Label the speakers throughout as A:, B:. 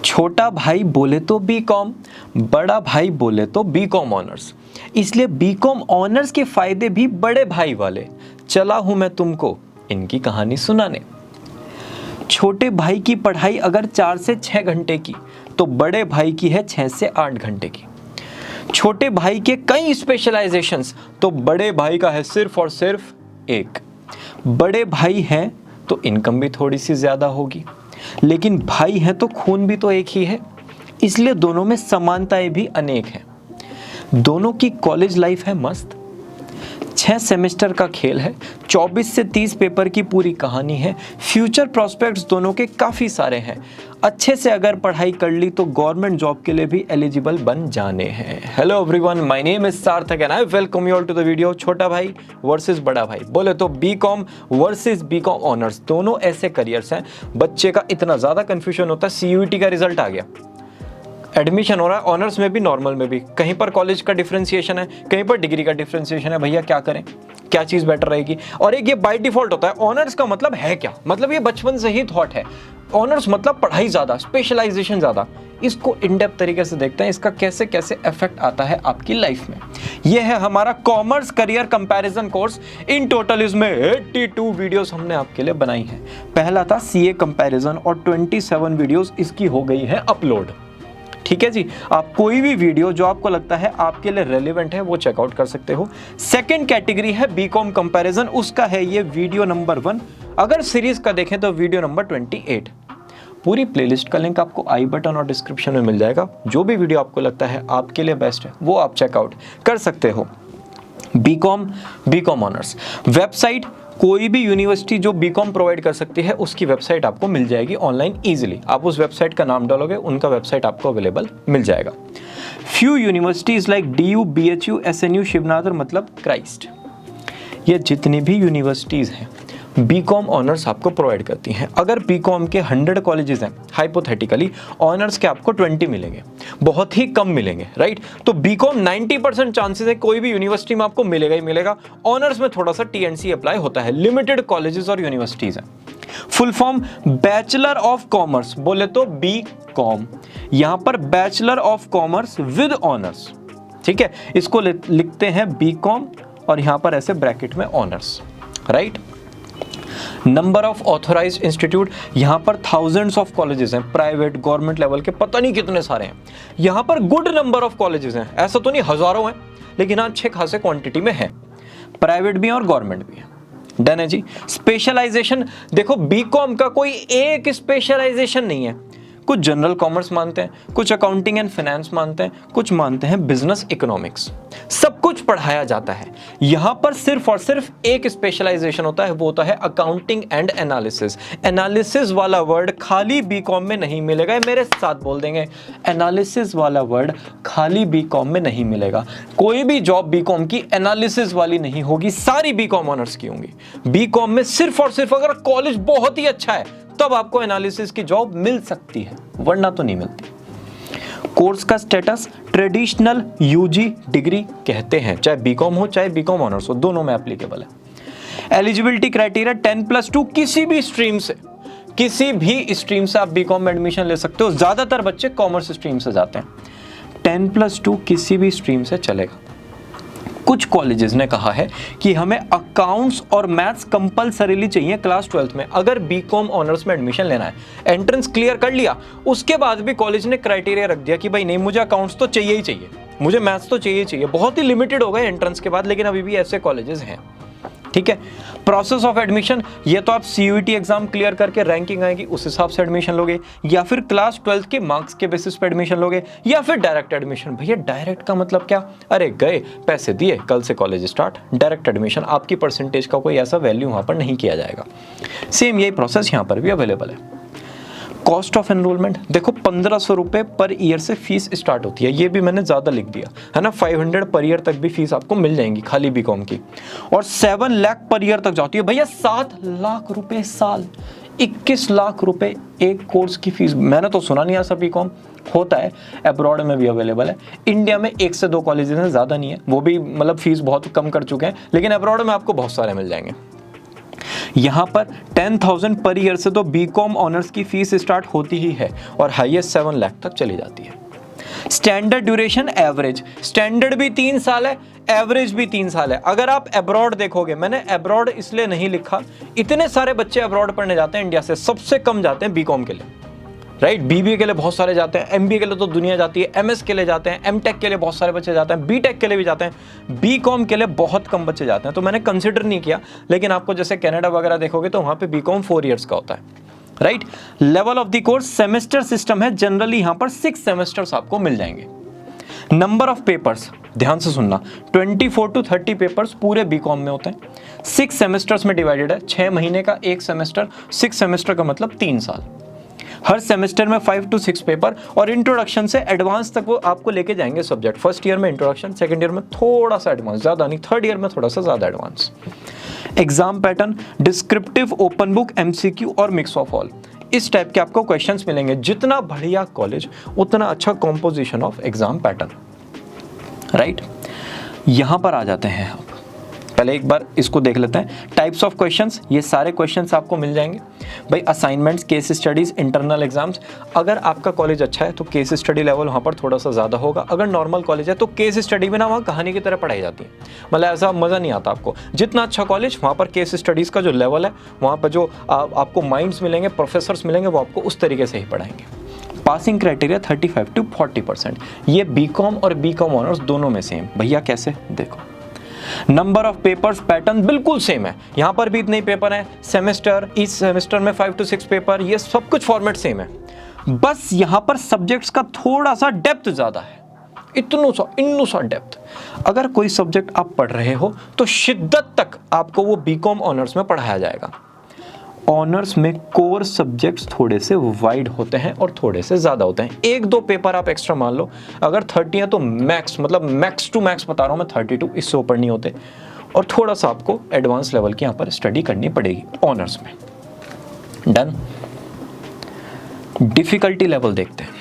A: छोटा भाई बोले तो बीकॉम, बड़ा भाई बोले तो बीकॉम ऑनर्स। इसलिए बीकॉम ऑनर्स के फायदे भी बड़े भाई वाले। चला हूं मैं तुमको इनकी कहानी सुनाने। छोटे भाई की पढ़ाई अगर 4 से 6 घंटे की, तो बड़े भाई की है 6 से 8 घंटे की। छोटे भाई के कई स्पेशलाइजेशंस, तो बड़े भाई का है सिर्फ और सिर्फ एक। बड़े भाई हैं तो इनकम भी थोड़ी सी ज्यादा होगी, लेकिन भाई हैं तो खून भी तो एक ही है, इसलिए दोनों में समानताएं भी अनेक हैं। दोनों की कॉलेज लाइफ है मस्त। 6 सेमेस्टर का खेल है, 24 से 30 पेपर की पूरी कहानी है। फ्यूचर प्रोस्पेक्ट्स दोनों के काफ़ी सारे हैं। अच्छे से अगर पढ़ाई कर ली तो गवर्नमेंट जॉब के लिए भी एलिजिबल बन जाने हैं। Hello everyone, my name is Sarthak and I welcome you all to the video. छोटा भाई वर्सेस बड़ा भाई, बोले तो बीकॉम वर्सेस बीकॉम ऑनर्स, दोनों ऐसे करियर्स हैं। बच्चे का इतना ज़्यादा कन्फ्यूजन होता है, सीयूईटी का रिजल्ट आ गया, एडमिशन हो रहा है ऑनर्स में भी नॉर्मल में भी, कहीं पर कॉलेज का डिफरेंशिएशन है, कहीं पर डिग्री का डिफरेंशिएशन है। भैया क्या करें, क्या चीज़ बेटर रहेगी? और एक ये बाय डिफॉल्ट होता है, ऑनर्स का मतलब है क्या? मतलब ये बचपन से ही थॉट है, ऑनर्स मतलब पढ़ाई ज़्यादा, स्पेशलाइजेशन ज़्यादा। इसको इन डेप्थ तरीके से देखते हैं, इसका कैसे कैसे इफेक्ट आता है आपकी लाइफ में। यह है हमारा commerce career comparison course. In total इसमें 82 वीडियोस हमने आपके लिए बनाई हैं। पहला था सीए कंपैरिजन और 27 वीडियोस इसकी हो गई है अपलोड। ठीक है जी, आप कोई भी वीडियो जो आपको लगता है आपके लिए रेलेवेंट है वो चेकआउट कर सकते हो। सेकंड कैटेगरी है बीकॉम कंपैरिजन, उसका है ये वीडियो नंबर 1। अगर सीरीज का देखें तो वीडियो नंबर 28। पूरी प्लेलिस्ट का लिंक आपको आई बटन और डिस्क्रिप्शन में मिल जाएगा। जो भी वीडियो आपको लगता है आपके लिए बेस्ट है वो आप चेकआउट कर सकते हो। बीकॉम ऑनर्स वेबसाइट, कोई भी यूनिवर्सिटी जो बीकॉम प्रोवाइड कर सकती है उसकी वेबसाइट आपको मिल जाएगी ऑनलाइन इजीली। आप उस वेबसाइट का नाम डालोगे, उनका वेबसाइट आपको अवेलेबल मिल जाएगा। Few universities like DU, BHU, SNU, शिवनाथर मतलब क्राइस्ट, ये जितनी भी यूनिवर्सिटीज़ हैं बीकॉम ऑनर्स आपको प्रोवाइड करती हैं। अगर बीकॉम के 100 कॉलेजेस हैं, हाइपोथेटिकली ऑनर्स के आपको 20 मिलेंगे, बहुत ही कम मिलेंगे, राइट? तो बीकॉम 90% चांसेस है कोई भी यूनिवर्सिटी में आपको मिलेगा ही मिलेगा। ऑनर्स में थोड़ा सा TNC अप्लाई होता है, लिमिटेड कॉलेजेस और यूनिवर्सिटीज़ हैं। Full form bachelor of commerce, बोले तो बीकॉम, यहाँ पर bachelor of commerce with honours. ठीक है, इसको लिखते हैं बीकॉम और यहाँ पर ऐसे ब्रैकेट में honours, right? Number of authorised institute, यहाँ पर थाउजेंड्स ऑफ कॉलेजेस हैं, प्राइवेट गवर्नमेंट लेवल के पता नहीं कितने सारे हैं। यहाँ पर गुड नंबर ऑफ कॉलेजेस हैं, ऐसा तो नहीं हजारों हैं, लेकिन हाँ अच्छे खासे क्वांटिटी में है, प्राइवेट भी हैं और गवर्नमेंट भी है। डन है जी। स्पेशलाइजेशन देखो, बीकॉम का कोई एक स्पेशलाइजेशन नहीं है। कुछ जनरल कॉमर्स मानते हैं, कुछ अकाउंटिंग एंड फाइनेंस मानते हैं, कुछ मानते हैं बिजनेस इकोनॉमिक्स। सब कुछ पढ़ाया जाता है। यहां पर सिर्फ और सिर्फ एक स्पेशलाइजेशन होता है, वो होता है अकाउंटिंग एंड एनालिसिस। एनालिसिस वाला वर्ड खाली बीकॉम में नहीं मिलेगा, मेरे साथ बोल देंगे, एनालिसिस वाला वर्ड खाली बीकॉम में नहीं मिलेगा। कोई भी जॉब बीकॉम की एनालिसिस वाली नहीं होगी, सारी बीकॉम ऑनर्स की होंगी। बीकॉम में सिर्फ और सिर्फ अगर कॉलेज बहुत ही अच्छा है तब आपको एनालिसिस की जॉब मिल सकती है, वरना तो नहीं मिलती। कोर्स का स्टेटस ट्रेडिशनल UG डिग्री कहते हैं, चाहे बीकॉम हो चाहे बीकॉम ऑनर्स हो, दोनों में एप्लीकेबल है। एलिजिबिलिटी क्राइटेरिया 10+2, किसी भी स्ट्रीम से आप बीकॉम में एडमिशन ले सकते हो। ज्यादातर बच्चे कॉमर्स स्ट्रीम से जाते हैं, 10+2 किसी भी स्ट्रीम से चलेगा। कुछ कॉलेजेस ने कहा है कि हमें अकाउंट्स और मैथ्स कंपलसरीली चाहिए क्लास 12th में। अगर बीकॉम ऑनर्स में एडमिशन लेना है, एंट्रेंस क्लियर कर लिया, उसके बाद भी कॉलेज ने क्राइटेरिया रख दिया कि भाई नहीं, मुझे अकाउंट्स तो चाहिए ही चाहिए, मुझे मैथ्स तो चाहिए ही चाहिए। बहुत ही लिमिटेड हो गए एंट्रेंस के बाद, लेकिन अभी भी ऐसे कॉलेजेस हैं। ठीक है, प्रोसेस ऑफ एडमिशन, ये तो आप CUET एग्जाम क्लियर करके रैंकिंग आएगी उस हिसाब से एडमिशन लोगे, या फिर क्लास 12th के मार्क्स के बेसिस पे एडमिशन लोगे, या फिर डायरेक्ट एडमिशन। भैया डायरेक्ट का मतलब क्या? अरे गए, पैसे दिए, कल से कॉलेज स्टार्ट, डायरेक्ट एडमिशन। आपकी परसेंटेज का कोई ऐसा वैल्यू वहां पर नहीं किया जाएगा। सेम यही प्रोसेस यहाँ पर भी अवेलेबल है। कॉस्ट ऑफ एनरोलमेंट देखो, 1500 रुपए पर ईयर से फीस स्टार्ट होती है। ये भी मैंने ज्यादा लिख दिया है ना, 500 पर ईयर तक भी फीस आपको मिल जाएंगी खाली बीकॉम की, और 7 लाख पर ईयर तक जाती है। भैया 7 लाख रुपए साल, 21 लाख रुपए एक कोर्स की फीस। मैंने तो सुना नहीं ऐसा बीकॉम होता है, अब्रॉड में भी अवेलेबल है। इंडिया में 1 से 2 कॉलेजेस हैं, ज्यादा नहीं है, वो भी मतलब फीस बहुत कम कर चुके हैं, लेकिन अब्रॉड में आपको बहुत सारे मिल जाएंगे। यहाँ पर 10,000 पर ईयर से तो बीकॉम ऑनर्स की फीस स्टार्ट होती ही है और हाईएस्ट 7 लाख तक चली जाती है। स्टैंडर्ड ड्यूरेशन एवरेज, स्टैंडर्ड भी 3 साल है, एवरेज भी 3 साल है। अगर आप अब्रॉड देखोगे, मैंने अब्रॉड इसलिए नहीं लिखा, इतने सारे बच्चे अब्रॉड पढ़ने जाते हैं इंडिया से, सबसे कम जाते हैं बीकॉम के लिए, राइट। बीबीए के लिए बहुत सारे जाते हैं, एमबीए के लिए तो दुनिया जाती है, एमएस के लिए जाते हैं, एमटेक के लिए बहुत सारे बच्चे जाते हैं, बीटेक के लिए भी जाते हैं, बीकॉम के लिए बहुत कम बच्चे जाते हैं। तो मैंने कंसिडर नहीं किया, लेकिन आपको जैसे कनाडा वगैरह देखोगे तो वहाँ पे बीकॉम 4 इयर्स का होता है, right. Level of the course semester system है, जनरली यहाँ पर 6 सेमेस्टर्स आपको मिल जाएंगे। नंबर ऑफ पेपर्स, ध्यान से सुनना, 24 to 30 पेपर्स पूरे बीकॉम में होते हैं। 6 सेमेस्टर्स में डिवाइडेड है, 6 महीने का एक सेमेस्टर, 6 सेमेस्टर का मतलब 3 साल। हर सेमेस्टर में 5 to 6 पेपर और इंट्रोडक्शन से एडवांस तक वो आपको लेके जाएंगे सब्जेक्ट। फर्स्ट ईयर में इंट्रोडक्शन, सेकंड ईयर में थोड़ा सा एडवांस, ज़्यादा नहीं, थर्ड ईयर में थोड़ा सा ज़्यादा advance. Exam pattern descriptive, open book, MCQ और मिक्स ऑफ ऑल, इस टाइप के आपको क्वेश्चंस मिलेंगे। जितना बढ़िया कॉलेज उतना अच्छा composition of exam pattern, right. यहां पर आ जाते हैं आप, पहले एक बार इसको देख लेते हैं। टाइप्स ऑफ क्वेश्चंस, ये सारे क्वेश्चंस आपको मिल जाएंगे भाई। Assignments, case studies, internal exams. अगर आपका कॉलेज अच्छा है तो केस स्टडी लेवल वहाँ पर थोड़ा सा ज़्यादा होगा। अगर नॉर्मल कॉलेज है तो केस स्टडी में ना वहाँ कहानी की तरह पढ़ाई जाती है, मतलब ऐसा मज़ा नहीं आता आपको। जितना अच्छा कॉलेज, वहाँ पर केस स्टडीज़ का जो लेवल है, वहाँ पर जो आपको माइंड्स मिलेंगे, प्रोफेसर्स मिलेंगे, वो आपको उस तरीके से ही पढ़ाएंगे। Passing criteria 35 to 40%। ये बीकॉम और बीकॉम ऑनर्स दोनों में सेम। भैया कैसे, देखो नंबर ऑफ पेपर्स पैटर्न बिल्कुल सेम है, यहां पर भी इतने ही पेपर हैं, सेमेस्टर, इस सेमेस्टर में 5 to 6 पेपर, ये सब कुछ फॉर्मेट सेम है। बस यहां पर सब्जेक्ट्स का थोड़ा सा डेप्थ ज्यादा है, इन्नू सा डेप्थ। अगर कोई सब्जेक्ट आप पढ़ रहे हो तो शिद्दत तक आपको वो बीकॉम ऑनर्स में पढ़ाया जाएगा। ऑनर्स में कोर सब्जेक्ट्स थोड़े से वाइड होते हैं और थोड़े से ज़्यादा होते हैं। 1-2 पेपर आप एक्स्ट्रा मान लो, अगर 30 है तो मैक्स, मतलब मैक्स टू मैक्स बता रहा हूँ मैं, 32, इससे ऊपर नहीं होते। और थोड़ा सा आपको एडवांस लेवल की यहाँ पर स्टडी करनी पड़ेगी ऑनर्स में। डन। डिफिकल्टी लेवल देखते हैं।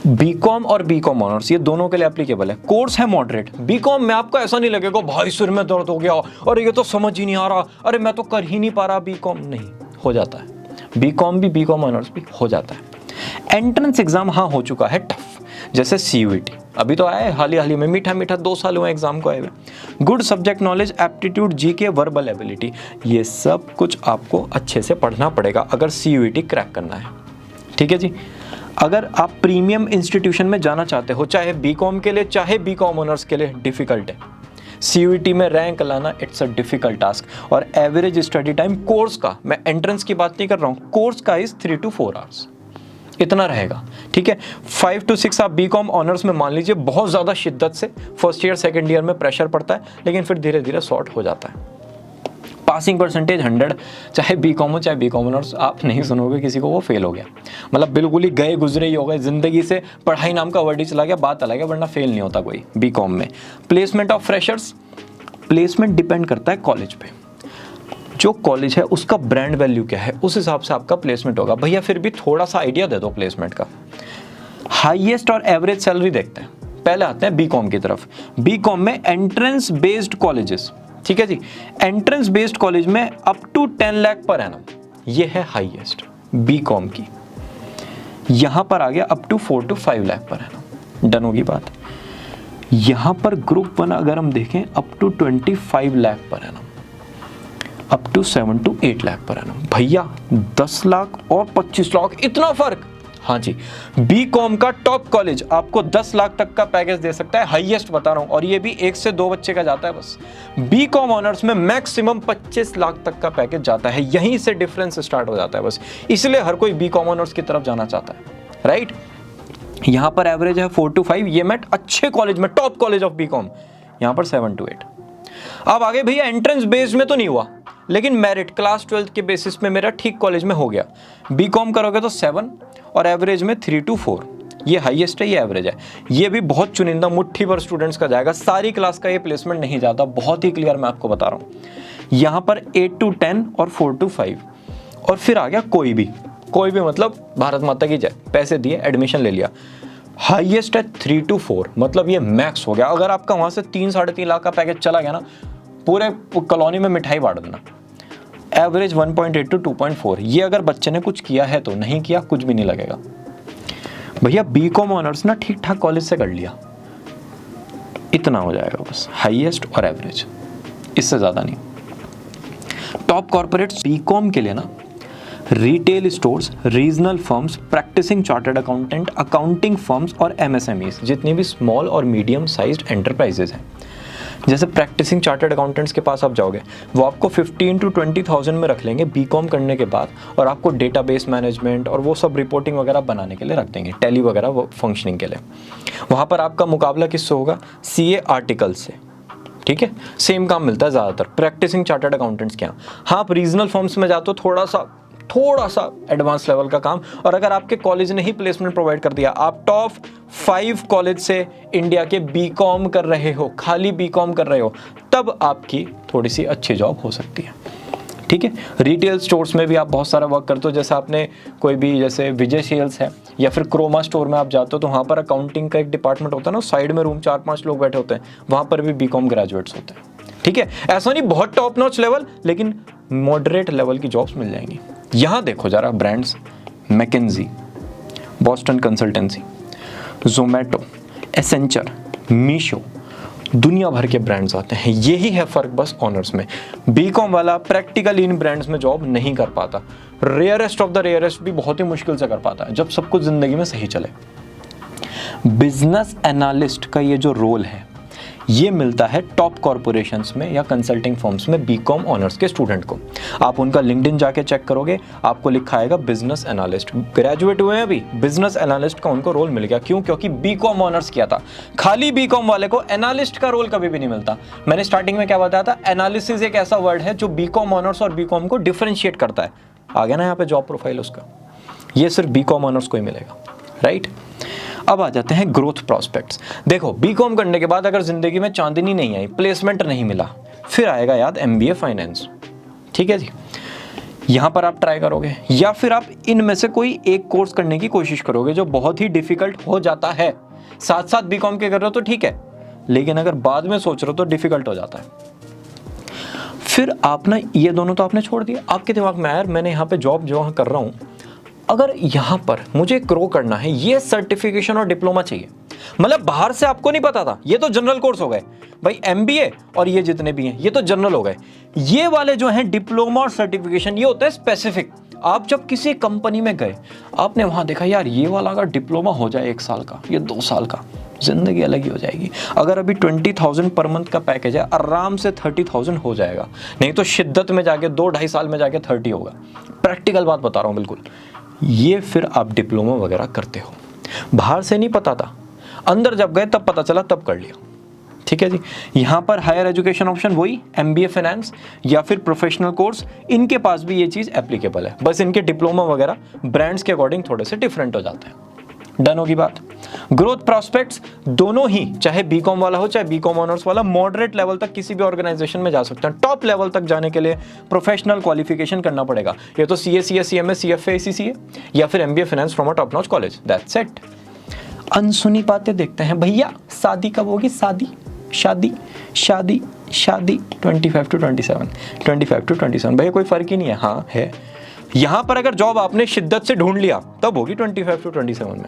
A: बीकॉम और बीकॉम ऑनर्स ये दोनों के लिए एप्लीकेबल है। कोर्स है मॉडरेट। बीकॉम में आपको ऐसा नहीं लगेगा भाई सिर में दर्द हो गया, अरे ये तो समझ ही नहीं आ रहा, अरे मैं तो कर ही नहीं पा रहा। बीकॉम नहीं हो जाता है, बीकॉम भी बीकॉम ऑनर्स भी हो जाता है। एंट्रेंस एग्जाम हाँ हो चुका है टफ, जैसे सीयूईटी अभी तो आया है हाल ही में, मीठा 2 साल हुए एग्जाम को आए हुए। Good subject knowledge, aptitude, GK, verbal ability, ये सब कुछ आपको अच्छे से पढ़ना पड़ेगा अगर सीयूईटी क्रैक करना है, ठीक है जी। अगर आप प्रीमियम इंस्टीट्यूशन में जाना चाहते हो, चाहे बीकॉम के लिए चाहे बीकॉम ऑनर्स के लिए, डिफिकल्ट है। सीयूईटी में रैंक लाना इट्स अ डिफिकल्ट टास्क। और एवरेज स्टडी टाइम कोर्स का, मैं एंट्रेंस की बात नहीं कर रहा हूँ, कोर्स का इज 3 to 4 आवर्स, इतना रहेगा, ठीक है। 5 to 6 आप बीकॉम ऑनर्स में मान लीजिए, बहुत ज़्यादा शिद्दत से फर्स्ट ईयर सेकेंड ईयर में प्रेशर पड़ता है, लेकिन फिर धीरे धीरे सॉर्ट हो जाता है। पासिंग परसेंटेज 100, चाहे बीकॉम हो चाहे बीकॉम ऑनर्स, आप नहीं सुनोगे किसी को वो फेल हो गया, मतलब बिल्कुल ही गए गुजरे ही हो गए, जिंदगी से पढ़ाई नाम का वर्ड ही चला गया, बात अलग है, वरना फेल नहीं होता कोई बीकॉम में। Placement of freshers, placement depend करता है कॉलेज पे। जो कॉलेज है उसका ब्रांड वैल्यू क्या है, उस हिसाब से आपका प्लेसमेंट होगा। भैया फिर भी थोड़ा सा आइडिया दे दो प्लेसमेंट का। हाईएस्ट और एवरेज सैलरी देखते हैं। पहले आते हैं बीकॉम की तरफ। बीकॉम में एंट्रेंस बेस्ड कॉलेजेस, ठीक है जी, एंट्रेंस बेस्ड कॉलेज में up to 10 lakh per annum, ये है हाईएस्ट बीकॉम की। यहां पर आ गया up to 4 to 5 lakh per annum, done होगी बात। यहां पर ग्रुप 1 अगर हम देखें up to 25 lakh per annum, up to 7 to 8 lakh per annum. भैया 10 लाख और 25 लाख, इतना फर्क। हाँ जी, बीकॉम का टॉप कॉलेज आपको 10 लाख तक का पैकेज दे सकता है, हाईएस्ट बता रहा हूं, और ये भी 1 से 2 बच्चे का जाता है बस। बीकॉम ऑनर्स में मैक्सिमम 25 लाख तक का पैकेज जाता है, यहीं से डिफरेंस स्टार्ट हो जाता है बस। इसलिए हर कोई बीकॉम ऑनर्स की तरफ जाना चाहता है, राइट। यहां पर एवरेज है 4 to 5, ये मैं अच्छे कॉलेज में, टॉप कॉलेज ऑफ बीकॉम, यहां पर 7 to 8। अब आगे भैया एंट्रेंस बेस्ड में तो नहीं हुआ, लेकिन मेरिट क्लास 12 के बेसिस पे मेरा ठीक कॉलेज में हो गया। बीकॉम करोगे तो 7 और एवरेज में 3 to 4, ये हाईएस्ट है, ये एवरेज है। ये भी बहुत चुनिंदा मुट्ठी भर स्टूडेंट्स का जाएगा, सारी क्लास का ये प्लेसमेंट नहीं जाता, बहुत ही क्लियर मैं आपको बता रहा हूँ। यहाँ पर 8 to 10 और 4 to 5, और फिर आ गया कोई भी मतलब भारत माता की जय, पैसे दिए एडमिशन ले लिया। हाईएस्ट है 3 to 4, मतलब ये मैक्स हो गया। अगर आपका वहाँ से 3-3.5 लाख का पैकेज चला गया ना, पूरे कॉलोनी में मिठाई बांट देना। Average 1.8 to 2.4। ये अगर बच्चे ने कुछ किया है तो, नहीं किया कुछ भी नहीं लगेगा। भैया बीकॉम ऑनर्स ना ठीक ठाक कॉलेज से कर लिया, इतना हो जाएगा बस, हाईएस्ट और एवरेज, इससे ज़्यादा नहीं। टॉप कॉर्पोरेट्स बीकॉम के लिए ना retail stores, regional firms, practising chartered accountant, accounting firms और एमएसएमईज, जितनी भी स्मॉल और मीडियम साइज्ड एंटरप्राइजेज हैं, जैसे प्रैक्टिसिंग चार्टर्ड अकाउंटेंट्स के पास आप जाओगे, वो आपको 15 to 20,000 में रख लेंगे बीकॉम करने के बाद, और आपको डेटाबेस मैनेजमेंट और वो सब रिपोर्टिंग वगैरह बनाने के लिए रख देंगे, टैली वगैरह फंक्शनिंग के लिए। वहाँ पर आपका मुकाबला किससे होगा? सीए आर्टिकल से, ठीक है। सेम काम मिलता है ज़्यादातर प्रैक्टिसिंग चार्टर्ड अकाउंटेंट्स के यहाँ। हाँ, आप रीजनल फर्म्स में जाते हो, थोड़ा सा एडवांस लेवल का काम, और अगर आपके कॉलेज ने ही प्लेसमेंट प्रोवाइड कर दिया, आप टॉप 5 कॉलेज से इंडिया के बीकॉम कर रहे हो, खाली बीकॉम कर रहे हो, तब आपकी थोड़ी सी अच्छी जॉब हो सकती है, ठीक है। रिटेल स्टोर्स में भी आप बहुत सारा वर्क करते हो, जैसे आपने कोई भी, जैसे विजय सेल्स है या फिर क्रोमा स्टोर में आप जाते हो, तो वहाँ पर अकाउंटिंग का एक डिपार्टमेंट होता है ना, साइड में रूम 4-5 लोग बैठे होते हैं, वहाँ पर भी बीकॉम ग्रेजुएट्स होते हैं, ठीक है। ऐसा नहीं बहुत टॉप नॉच लेवल, लेकिन मॉडरेट लेवल की जॉब्स मिल जाएंगी। यहाँ देखो जरा brands, McKinsey, Boston consultancy, Zomato, Accenture, Meesho, दुनिया भर के ब्रांड्स आते हैं। यही है फ़र्क बस ऑनर्स में। बीकॉम वाला प्रैक्टिकली इन ब्रांड्स में जॉब नहीं कर पाता, रेयरेस्ट ऑफ द रेयरेस्ट भी बहुत ही मुश्किल से कर पाता है, जब सब कुछ ज़िंदगी में सही चले। बिजनेस एनालिस्ट का ये जो रोल है, ये मिलता है टॉप कॉर्पोरेशंस में या कंसल्टिंग फर्म्स में बीकॉम ऑनर्स के स्टूडेंट को। आप उनका लिंक्डइन जाके चेक करोगे, आपको लिखा आएगा बिजनेस एनालिस्ट, ग्रेजुएट हुए हैं अभी, बिजनेस एनालिस्ट का उनको रोल मिल गया। क्यों? क्योंकि बीकॉम ऑनर्स किया था। खाली बीकॉम वाले को एनालिस्ट का रोल कभी भी नहीं मिलता। मैंने स्टार्टिंग में क्या बताया था, एनालिसिस एक ऐसा वर्ड है जो बीकॉम ऑनर्स और बीकॉम को डिफरेंशिएट करता है। आ गया ना यहाँ पे जॉब प्रोफाइल उसका, ये सिर्फ बीकॉम ऑनर्स को ही मिलेगा, राइट। अब आ जाते हैं ग्रोथ प्रॉस्पेक्ट्स। देखो, बीकॉम करने के बाद अगर जिंदगी में चांदनी नहीं आई, प्लेसमेंट नहीं मिला, फिर आएगा याद एमबीए फाइनेंस, ठीक है जी। यहाँ पर आप ट्राई करोगे, या फिर आप इनमें से कोई एक कोर्स करने की कोशिश करोगे जो बहुत ही डिफिकल्ट हो जाता है। साथ साथ बीकॉम के कर रहे हो तो ठीक है, लेकिन अगर बाद में सोच रहे हो तो डिफिकल्ट हो जाता है। फिर आप ना ये दोनों तो आपने छोड़ दिया, आपके दिमाग में यार मैंने यहाँ पे जॉब जो कर रहा हूँ, अगर यहाँ पर मुझे ग्रो करना है, ये सर्टिफिकेशन और डिप्लोमा चाहिए। मतलब बाहर से आपको नहीं पता था, ये तो जनरल कोर्स हो गए भाई, एमबीए और ये जितने भी हैं ये तो जनरल हो गए। ये वाले जो हैं डिप्लोमा और सर्टिफिकेशन, ये होता है स्पेसिफिक। आप जब किसी कंपनी में गए, आपने वहां देखा यार ये वाला अगर डिप्लोमा हो जाए 1 साल का, ये 2 साल का, जिंदगी अलग ही हो जाएगी। अगर अभी 20,000 पर मंथ का पैकेज है, आराम से 30,000 हो जाएगा, नहीं तो शिद्दत में जाके 2-2.5 साल में जाके 30 होगा। प्रैक्टिकल बात बता रहा हूँ बिल्कुल। ये फिर आप डिप्लोमा वगैरह करते हो, बाहर से नहीं पता था, अंदर जब गए तब पता चला, तब कर लिया, ठीक है जी। यहाँ पर हायर एजुकेशन ऑप्शन वही एमबीए फाइनेंस या फिर प्रोफेशनल कोर्स, इनके पास भी ये चीज़ एप्लीकेबल है, बस इनके डिप्लोमा वगैरह ब्रांड्स के अकॉर्डिंग थोड़े से डिफरेंट हो जाते हैं। डन होगी बात। ग्रोथ प्रॉस्पेक्ट्स दोनों ही, चाहे बीकॉम वाला हो चाहे बीकॉम ऑनर्स वाला, मॉडरेट लेवल तक किसी भी ऑर्गेनाइजेशन में जा सकते हैं। टॉप लेवल तक जाने के लिए प्रोफेशनल क्वालिफिकेशन करना पड़ेगा, ये तो CA, CS, CMA, CFA, CCA या फिर MBA finance from a top notch college, that's it. अनसुनी बातें देखते हैं भैया, शादी कब होगी? शादी 25 to 27 भैया कोई फर्क ही नहीं है। हाँ है, यहाँ पर अगर जॉब आपने शिद्दत से ढूंढ लिया तब होगी 25 to 27 में।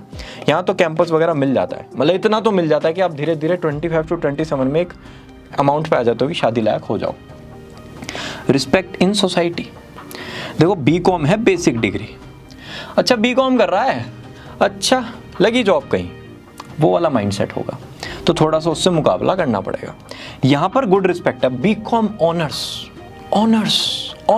A: यहाँ तो कैंपस वगैरह मिल जाता है, मतलब इतना तो मिल जाता है कि आप धीरे धीरे 25 to 27 में एक अमाउंट पे आ जाते हो कि शादी लायक हो जाओ। रिस्पेक्ट इन सोसाइटी, देखो बीकॉम है बेसिक डिग्री, अच्छा बीकॉम कर रहा है, अच्छा लगी जॉब कहीं, वो वाला माइंडसेट होगा, तो थोड़ा सा उससे मुकाबला करना पड़ेगा। यहाँ पर गुड रिस्पेक्ट है, बीकॉम ऑनर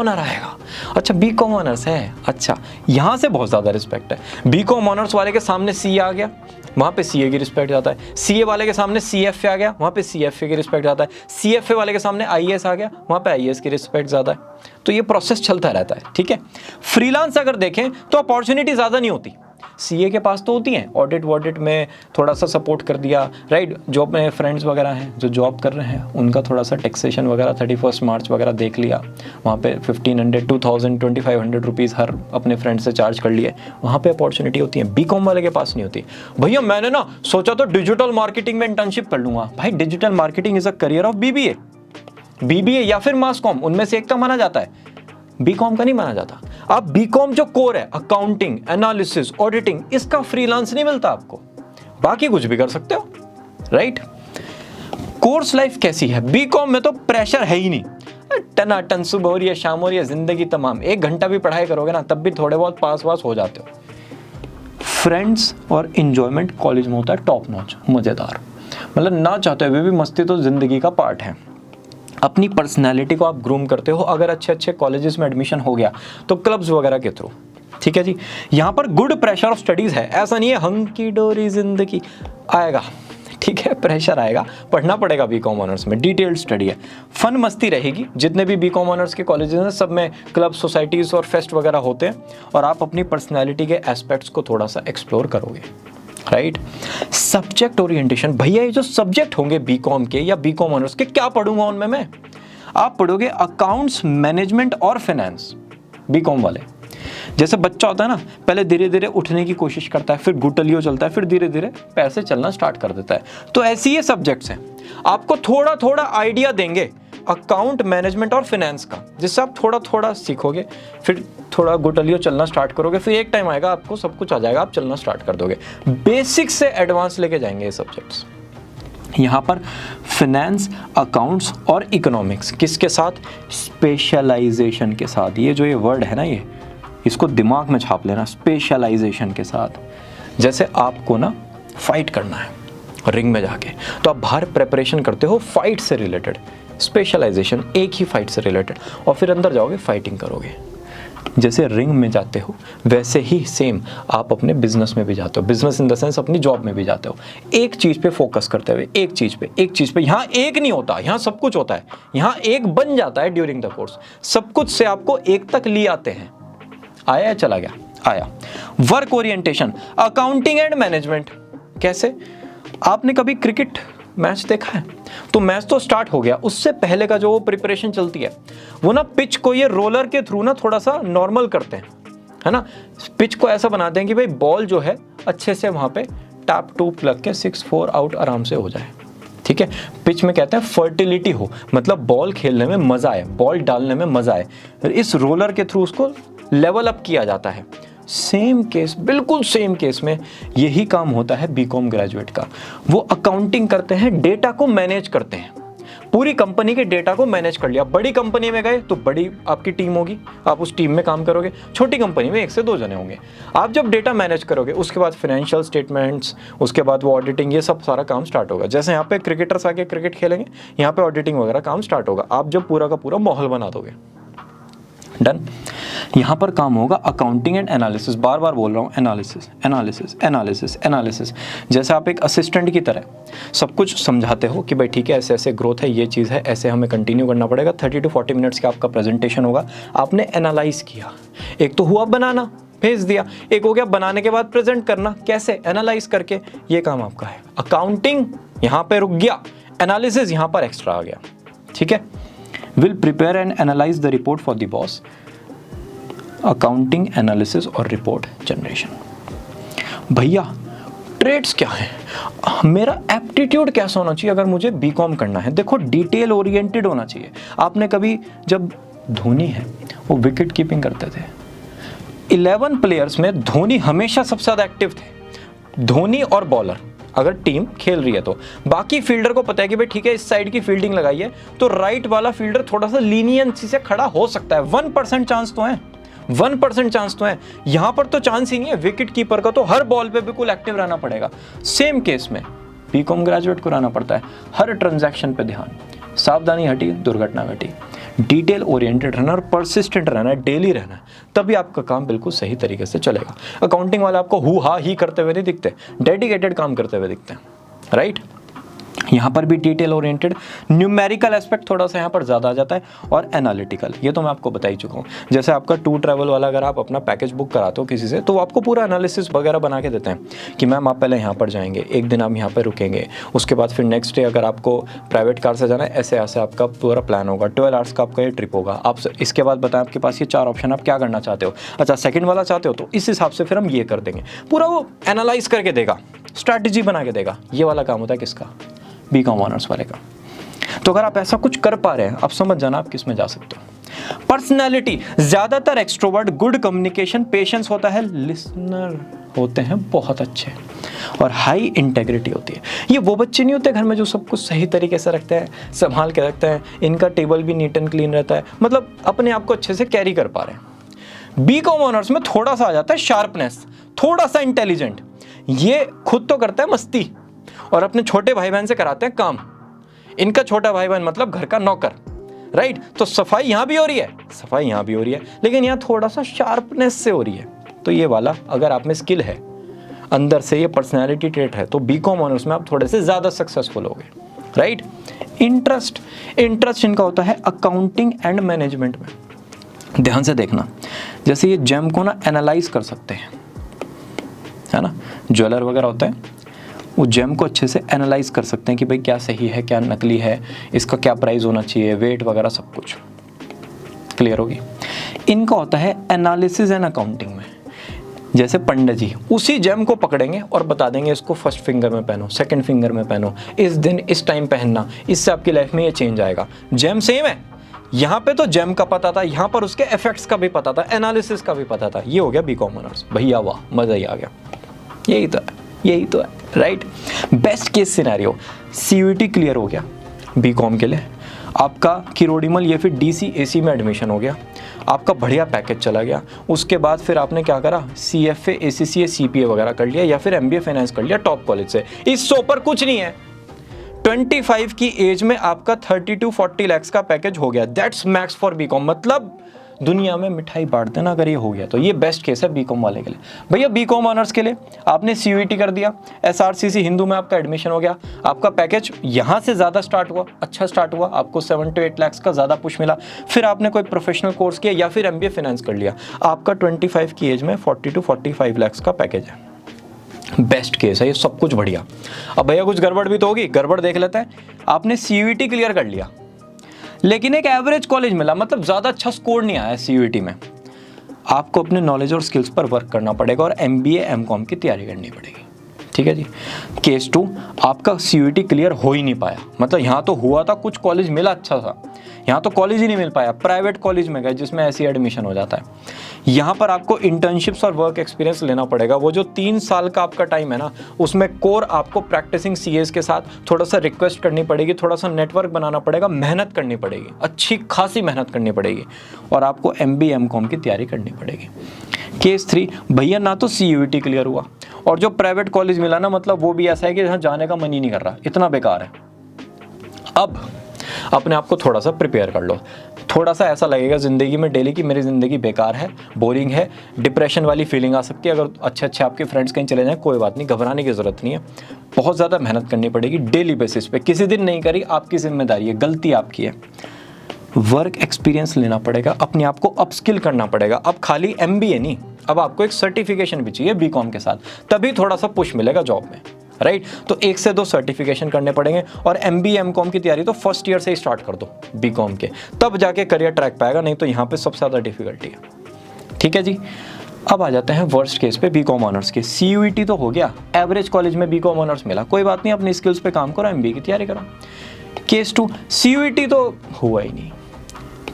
A: आएगा, अच्छा बीकॉम ऑनर्स है, अच्छा यहाँ से बहुत ज़्यादा रिस्पेक्ट है। बीकॉम ऑनर्स वाले के सामने सीए आ गया, वहाँ पे सीए की रिस्पेक्ट जाता है। सीए वाले के सामने सीएफए आ गया, वहाँ पे सीएफए की रिस्पेक्ट जाता है। सीएफए वाले के सामने आईएएस आ गया, वहाँ पे आईएएस की रिस्पेक्ट ज़्यादा है। तो ये प्रोसेस चलता रहता है, ठीक है। फ्रीलांस अगर देखें तो अपॉर्चुनिटी ज़्यादा नहीं होती, सीए के पास तो होती हैं, ऑडिट वॉडिट में थोड़ा सा सपोर्ट कर दिया, राइट। जॉब में फ्रेंड्स वगैरह हैं जो जॉब कर रहे हैं, उनका थोड़ा सा टैक्सेशन वगैरह 31 मार्च वगैरह देख लिया, वहाँ पे 1500, 2000, 2500 रुपीज़ हर अपने फ्रेंड से चार्ज कर लिए, वहाँ पे अपॉर्चुनिटी होती है। बीकॉम वाले के पास नहीं होती। भैया मैंने ना सोचा तो डिजिटल मार्केटिंग में इंटर्नशिप कर लूँगा, भाई digital marketing is a career of BBA या फिर मास कॉम, उनमें से एक तो माना जाता है। बीकॉम का नहीं माना जाता। आप बीकॉम जो कोर है, अकाउंटिंग, एनालिसिस, ऑडिटिंग, इसका फ्रीलांस नहीं मिलता आपको, बाकी कुछ भी कर सकते हो, राइट। कोर्स लाइफ कैसी है? बीकॉम में तो प्रेशर है ही नहीं, टनाटन सुबह हो रही है, शाम हो रही है, जिंदगी तमाम। 1 घंटा भी पढ़ाई करोगे ना तब भी थोड़े बहुत पास वास हो जाते हो। फ्रेंड्स और इंजॉयमेंट कॉलेज में होता है टॉप नॉच, मजेदार, मतलब ना चाहते हुए भी मस्ती तो जिंदगी का पार्ट है। अपनी पर्सनैलिटी को आप ग्रूम करते हो, अगर अच्छे अच्छे कॉलेजेस में एडमिशन हो गया तो क्लब्स वगैरह के थ्रू, ठीक है जी। यहाँ पर गुड प्रेशर ऑफ स्टडीज है, ऐसा नहीं है हंकी डोरी जिंदगी, आएगा, ठीक है, प्रेशर आएगा, पढ़ना पड़ेगा। बीकॉम ऑनर्स में डिटेल्ड स्टडी है, फन मस्ती रहेगी। जितने भी बीकॉम ऑनर्स के कॉलेजेस हैं सब में क्लब, सोसाइटीज़ और फेस्ट वगैरह होते हैं, और आप अपनी पर्सनैलिटी के एस्पेक्ट्स को थोड़ा सा एक्सप्लोर करोगे, राइट। सब्जेक्ट ओरिएंटेशन, भैया ये जो सब्जेक्ट होंगे बीकॉम के या बीकॉम ऑनर्स के, क्या पढ़ूंगा उनमें मैं? आप पढ़ोगे अकाउंट्स, मैनेजमेंट और फाइनेंस, बीकॉम वाले। जैसे बच्चा होता है ना, पहले धीरे धीरे उठने की कोशिश करता है, फिर गुटलियो चलता है, फिर धीरे धीरे पैर से चलना स्टार्ट कर देता है। तो ऐसी ये सब्जेक्ट्स हैं, आपको थोड़ा थोड़ा आइडिया देंगे अकाउंट, मैनेजमेंट और फाइनेंस का, जिससे आप थोड़ा थोड़ा सीखोगे, फिर थोड़ा गुटलियो चलना स्टार्ट करोगे, फिर एक टाइम आएगा आपको सब कुछ आ जाएगा, आप चलना स्टार्ट कर दोगे। बेसिक से एडवांस लेके जाएंगे ये सब्जेक्ट्स। यहाँ पर फाइनेंस, अकाउंट्स और इकोनॉमिक्स किसके साथ? स्पेशलाइजेशन के साथ। ये जो ये वर्ड है ना, ये इसको दिमाग में छाप लेना, स्पेशलाइजेशन के साथ। जैसे आपको ना फाइट करना है रिंग में जाके, तो आप बाहर प्रेपरेशन करते हो फाइट से रिलेटेड, स्पेशलाइजेशन एक ही फाइट से रिलेटेड, और फिर अंदर जाओगे फाइटिंग करोगे। जैसे रिंग में जाते हो वैसे ही सेम आप अपने बिजनेस में भी जाते हो, बिजनेस इन द सेंस अपनी जॉब में भी जाते हो। एक चीज़ पे फोकस करते हुए, एक चीज़ पे। यहाँ एक नहीं होता, यहाँ सब कुछ होता है, यहाँ एक बन जाता है ड्यूरिंग द कोर्स। सब कुछ से आपको एक तक ले आते हैं। आया, चला गया, आया। Work orientation, accounting and management. कैसे? आपने कभी क्रिकेट मैच देखा है? तो मैच तो स्टार्ट हो गया, उससे पहले का जो प्रिपरेशन चलती है वो ना पिच को ये रोलर के थ्रू ना थोड़ा सा नॉर्मल करते हैं, है ना। पिच को ऐसा बनाते हैं कि भाई बॉल जो है अच्छे से वहां पे टैप टूप लग के 6-4 आउट आराम से हो जाए, ठीक है। पिच में कहते हैं फर्टिलिटी हो, मतलब बॉल खेलने में मजा आए, बॉल डालने में मजा आए, इस रोलर के थ्रू उसको लेवल अप किया जाता है। सेम केस, बिल्कुल सेम केस में यही काम होता है बीकॉम ग्रेजुएट का। वो अकाउंटिंग करते हैं, डेटा को मैनेज करते हैं, पूरी कंपनी के डेटा को मैनेज कर लिया। बड़ी कंपनी में गए तो बड़ी आपकी टीम होगी, आप उस टीम में काम करोगे। छोटी कंपनी में 1 से 2 जने होंगे। आप जब डेटा मैनेज करोगे उसके बाद फाइनेंशियल स्टेटमेंट्स, उसके बाद वो ऑडिटिंग, ये सब सारा काम स्टार्ट होगा। जैसे यहाँ पे क्रिकेटर्स आके क्रिकेट खेलेंगे, यहाँ पे ऑडिटिंग वगैरह काम स्टार्ट होगा, आप जब पूरा का पूरा माहौल बना दोगे। डन। यहाँ पर काम होगा अकाउंटिंग एंड एनालिसिस, बार बार बोल रहा हूँ, एनालिसिस एनालिसिस एनालिसिस एनालिसिस। जैसे आप एक असिस्टेंट की तरह सब कुछ समझाते हो कि भाई ठीक है, ऐसे ऐसे ग्रोथ है, ये चीज़ है, ऐसे हमें कंटिन्यू करना पड़ेगा। 30 to 40 मिनट्स का आपका प्रेजेंटेशन होगा। आपने एनालाइज किया, एक तो हुआ बनाना, भेज दिया, एक हो गया बनाने के बाद प्रेजेंट करना, कैसे? एनालाइज करके। ये काम आपका है। अकाउंटिंग यहाँ पे रुक गया, एनालिसिस यहाँ पर एक्स्ट्रा आ गया, ठीक है। Will prepare and analyse the report for the boss, accounting, analysis और रिपोर्ट जनरेशन। भैया ट्रेड्स क्या है, मेरा एप्टीट्यूड कैसा होना चाहिए अगर मुझे बीकॉम करना है? देखो डिटेल ओरिएंटेड होना चाहिए। आपने कभी, जब धोनी है वो विकेट कीपिंग करते थे, 11 प्लेयर्स में धोनी हमेशा सबसे ज़्यादा एक्टिव थे, धोनी और बॉलर, अगर टीम खेल रही है तो। बाकी फील्डर को पता है कि भाई ठीक है इस साइड की फील्डिंग लगाई है तो राइट वाला फील्डर थोड़ा सा लीनियंसी से खड़ा हो सकता है। 1% चांस तो है, 1% चांस तो है। यहां पर तो चांस ही नहीं है। विकेट कीपर का तो हर बॉल पे बिल्कुल एक्टिव रहना पड़ेगा। सेम केस में बीकॉम ग्रेजुएट को रहना पड़ता है, हर ट्रांजैक्शन पे ध्यान, सावधानी हटी दुर्घटना घटी। डिटेल ओरिएंटेड रहना और परसिस्टेंट रहना है, डेली रहना है, तभी आपका काम बिल्कुल सही तरीके से चलेगा। अकाउंटिंग वाले आपको हु हा ही करते हुए नहीं दिखते, डेडिकेटेड काम करते हुए दिखते हैं, राइट। यहाँ पर भी डिटेल ओरिएंटेड, न्यूमेरिकल एस्पेक्ट थोड़ा सा यहाँ पर ज़्यादा आ जाता है, और एनालिटिकल, ये तो मैं आपको बता ही चुका हूँ। जैसे आपका टूर ट्रैवल वाला अगर आप अपना पैकेज बुक कराते हो किसी से, तो वो आपको पूरा एनालिसिस वगैरह बना के देते हैं कि मैम आप पहले यहाँ पर जाएंगे, एक दिन आप यहाँ पर रुकेंगे, उसके बाद फिर नेक्स्ट डे अगर आपको प्राइवेट कार से जाना है, ऐसे ऐसे आपका पूरा प्लान होगा, 12 आवर्स का आपका ये ट्रिप होगा। आप इसके बाद बताएं आपके पास ये 4 ऑप्शन, आप क्या करना चाहते हो? अच्छा सेकंड वाला चाहते हो तो इस हिसाब से फिर हम ये कर देंगे। पूरा वो एनालाइज करके देगा, स्ट्रैटेजी बना के देगा। ये वाला काम होता है किसका? बीकॉम ऑनर्स वाले का। तो अगर आप ऐसा कुछ कर पा रहे हैं, आप समझ जाना आप किस में जा सकते हो। पर्सनैलिटी ज्यादातर एक्सट्रोवर्ट, गुड कम्युनिकेशन, पेशेंस होता है, लिसनर होते हैं बहुत अच्छे, और हाई इंटेग्रिटी होती है। ये वो बच्चे नहीं होते घर में जो सब कुछ सही तरीके से रखते हैं, संभाल के रखते हैं, इनका टेबल भी नीट एंड क्लीन रहता है, मतलब अपने आप को अच्छे से कैरी कर पा रहे हैं। बीकॉम ऑनर्स में थोड़ा सा आ जाता है शार्पनेस, थोड़ा सा इंटेलिजेंट, ये खुद तो करता है मस्ती और अपने छोटे भाई बहन से कराते हैं काम। इनका छोटा भाई बहन मतलब घर का नौकर, राइट। तो सफाई यहाँ भी हो रही है, सफाई यहाँ भी हो रही है, लेकिन यहाँ थोड़ा सा शार्पनेस से हो रही है। तो ये वाला अगर आप में स्किल है, अंदर से ये पर्सनैलिटी ट्रेट है, तो बीकॉम ऑनर्स में आप थोड़े से ज़्यादा सक्सेसफुल होगे, राइट। इंटरेस्ट इनका होता है अकाउंटिंग एंड मैनेजमेंट में। ध्यान से देखना, जैसे ये जेम को ना एनालाइज कर सकते हैं, है ना, ज्वेलर वगैरह होता है, वो जेम को अच्छे से एनालाइज कर सकते हैं कि भाई क्या सही है, क्या नकली है, इसका क्या प्राइस होना चाहिए, वेट वगैरह सब कुछ क्लियर होगी। इनका होता है एनालिसिस एंड अकाउंटिंग में, जैसे पंडित जी उसी जेम को पकड़ेंगे और बता देंगे इसको फर्स्ट फिंगर में पहनो, सेकंड फिंगर में पहनो, इस दिन इस टाइम पहनना, इससे आपकी लाइफ में ये चेंज आएगा। जेम सेम है, यहाँ पे तो जेम का पता था, यहाँ पर उसके इफेक्ट्स का भी पता था, एनालिसिस का भी पता था। ये हो गया बीकॉम ऑनर्स, भैया वाह, मजा ही आ गया। यही तो है, right. Best case scenario, CUET clear हो गया बीकॉम के लिए, आपका किरोड़ीमल या फिर डीसी एसी में एडमिशन हो गया, आपका बढ़िया पैकेज चला गया, उसके बाद फिर आपने क्या करा, सीएफए, एसीसीए, सीपीए वगैरह कर लिया, या फिर एमबीए फाइनेंस कर लिया टॉप कॉलेज से। इस सो पर कुछ नहीं है, 25 की एज में आपका 30 to 40 lakhs का पैकेज हो गया। दैट्स मैक्स फॉर बीकॉम, मतलब दुनिया में मिठाई बांट देना अगर ये हो गया तो। ये बेस्ट केस है बीकॉम वाले के लिए। भैया बीकॉम ऑनर्स के लिए आपने सीयूईटी कर दिया, एसआरसीसी हिंदू में आपका एडमिशन हो गया, आपका पैकेज यहाँ से ज़्यादा स्टार्ट हुआ, अच्छा स्टार्ट हुआ, आपको 7 to 8 lakhs का ज़्यादा पुश मिला। फिर आपने कोई प्रोफेशनल कोर्स किया या फिर एमबीए फाइनेंस कर लिया, आपका 25 की एज में 40 to 45 lakhs का पैकेज है। बेस्ट केस है ये, सब कुछ बढ़िया। अब भैया कुछ गड़बड़ भी तो होगी, गड़बड़ देख लेते हैं। आपने सीयूईटी क्लियर कर लिया लेकिन एक एवरेज कॉलेज मिला, मतलब ज़्यादा अच्छा स्कोर नहीं आया सीयूईटी में, आपको अपने नॉलेज और स्किल्स पर वर्क करना पड़ेगा और एमबीए एमकॉम की तैयारी करनी पड़ेगी। ठीक है जी। केस 2, आपका सीयूईटी क्लियर हो ही नहीं पाया, मतलब यहाँ तो हुआ था, कुछ कॉलेज मिला अच्छा सा, यहाँ तो कॉलेज ही नहीं मिल पाया, प्राइवेट कॉलेज में गए जिसमें ऐसी एडमिशन हो जाता है। यहाँ पर आपको इंटर्नशिप्स और वर्क एक्सपीरियंस लेना पड़ेगा। वो जो 3 साल का आपका टाइम है ना, उसमें कोर आपको प्रैक्टिसिंग सीएस के साथ थोड़ा सा रिक्वेस्ट करनी पड़ेगी, थोड़ा सा नेटवर्क बनाना पड़ेगा, मेहनत करनी पड़ेगी, अच्छी खासी मेहनत करनी पड़ेगी, और आपको एमबीए एमकॉम की तैयारी करनी पड़ेगी। केस 3, भैया ना तो सीयूईटी क्लियर हुआ और जो प्राइवेट कॉलेज मिला ना, मतलब वो भी ऐसा है कि जहाँ जाने का मन ही नहीं कर रहा, इतना बेकार है। अब अपने आप को थोड़ा सा प्रिपेयर कर लो, थोड़ा सा ऐसा लगेगा ज़िंदगी में डेली की मेरी ज़िंदगी बेकार है, बोरिंग है, डिप्रेशन वाली फीलिंग आ सकती है। अगर अच्छे आपके फ्रेंड्स कहीं चले जाएं, कोई बात नहीं, घबराने की ज़रूरत नहीं है। बहुत ज़्यादा मेहनत करनी पड़ेगी डेली बेसिस पे, किसी दिन नहीं करी, आपकी जिम्मेदारी है, गलती आपकी है। वर्क एक्सपीरियंस लेना पड़ेगा, अपने आप को अपस्किल करना पड़ेगा। अब खाली एमबीए नहीं, अब आपको एक सर्टिफिकेशन भी चाहिए बीकॉम के साथ, तभी थोड़ा सा पुश मिलेगा जॉब में, राइट। तो 1 से 2 सर्टिफिकेशन करने पड़ेंगे, और एमबीए एमकॉम की तैयारी तो फर्स्ट ईयर से ही स्टार्ट कर दो बीकॉम के, तब जाके करियर ट्रैक पाएगा, नहीं तो यहाँ पे सबसे ज़्यादा डिफिकल्टी है। ठीक है जी। अब आ जाते हैं वर्स्ट केस पे बीकॉम ऑनर्स के। सीयूईटी तो हो गया, एवरेज कॉलेज में बीकॉम ऑनर्स मिला, कोई बात नहीं, अपनी स्किल्स पे काम करो, एमबीए की तैयारी करो। केस 2, सीयूईटी तो हुआ ही नहीं,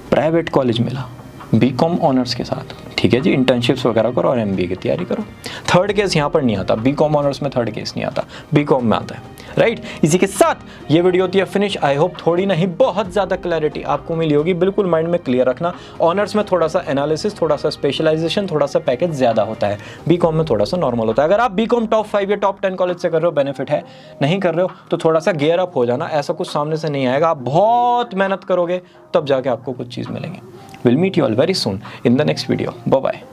A: प्राइवेट कॉलेज मिला बीकॉम ऑनर्स के साथ, ठीक है जी, इंटर्नशिप्स वगैरह करो और एमबीए की तैयारी करो। थर्ड केस यहाँ पर नहीं आता, बीकॉम ऑनर्स में थर्ड केस नहीं आता, बीकॉम में आता है, राइट। इसी के साथ ये वीडियो होती है फिनिश। आई होप थोड़ी नहीं बहुत ज़्यादा क्लैरिटी आपको मिली होगी। बिल्कुल माइंड में क्लियर रखना, ऑनर्स में थोड़ा सा एनालिसिस, थोड़ा सा स्पेशलाइजेशन, थोड़ा सा पैकेज ज़्यादा होता है, बीकॉम में थोड़ा सा नॉर्मल होता है। अगर आप बीकॉम टॉप 5 या टॉप 10 कॉलेज से कर रहे हो, बेनिफिट है, नहीं कर रहे हो तो थोड़ा सा गियर अप हो जाना, ऐसा कुछ सामने से नहीं आएगा, आप बहुत मेहनत करोगे तब जाके आपको कुछ चीज़ मिलेंगे। We'll meet you all very soon in the next video. Bye bye.